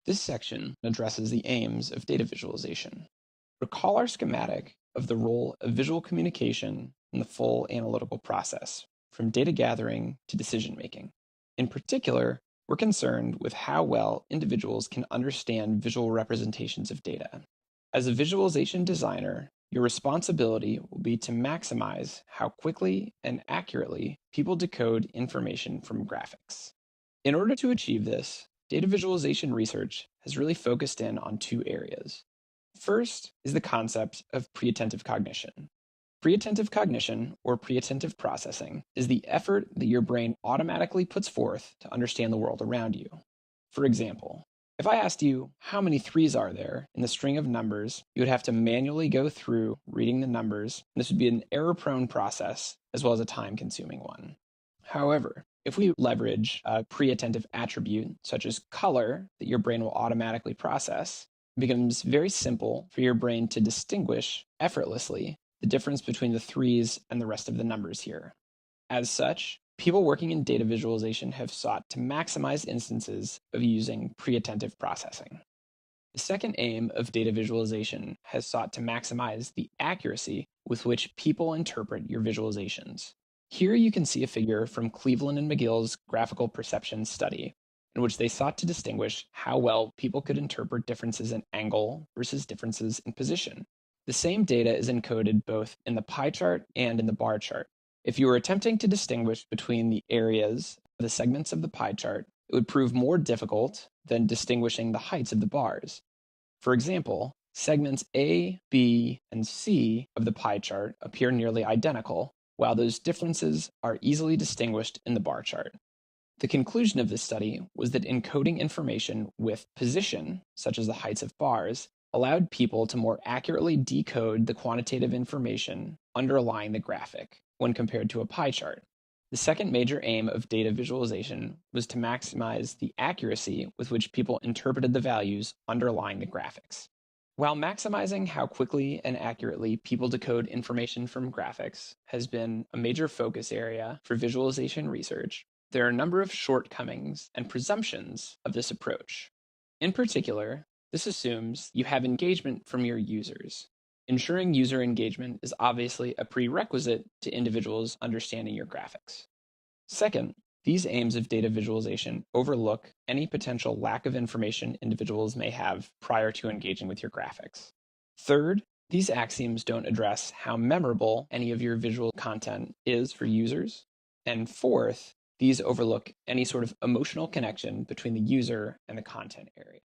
This section addresses the aims of data visualization. Recall our schematic of the role of visual communication in the full analytical process, from data gathering to decision making. In particular, we're concerned with how well individuals can understand visual representations of data. As a visualization designer, your responsibility will be to maximize how quickly and accurately people decode information from graphics. In order to achieve this, data visualization research has really focused in on two areas. First is the concept of pre-attentive cognition. Pre-attentive cognition, or pre-attentive processing, is the effort that your brain automatically puts forth to understand the world around you. For example, if I asked you how many threes are there in the string of numbers, you would have to manually go through reading the numbers. This would be an error-prone process as well as a time-consuming one. However, if we leverage a pre-attentive attribute such as color that your brain will automatically process, it becomes very simple for your brain to distinguish effortlessly the difference between the threes and the rest of the numbers here. As such, people working in data visualization have sought to maximize instances of using pre-attentive processing. The second aim of data visualization has sought to maximize the accuracy with which people interpret your visualizations. Here you can see a figure from Cleveland and McGill's graphical perception study, in which they sought to distinguish how well people could interpret differences in angle versus differences in position. The same data is encoded both in the pie chart and in the bar chart. If you were attempting to distinguish between the areas of the segments of the pie chart, it would prove more difficult than distinguishing the heights of the bars. For example, segments A, B, and C of the pie chart appear nearly identical, while those differences are easily distinguished in the bar chart. The conclusion of this study was that encoding information with position, such as the heights of bars, allowed people to more accurately decode the quantitative information underlying the graphic when compared to a pie chart. The second major aim of data visualization was to maximize the accuracy with which people interpreted the values underlying the graphics. While maximizing how quickly and accurately people decode information from graphics has been a major focus area for visualization research, there are a number of shortcomings and presumptions of this approach. In particular, this assumes you have engagement from your users. Ensuring user engagement is obviously a prerequisite to individuals understanding your graphics. Second, these aims of data visualization overlook any potential lack of information individuals may have prior to engaging with your graphics. Third, these axioms don't address how memorable any of your visual content is for users. And fourth, these overlook any sort of emotional connection between the user and the content area.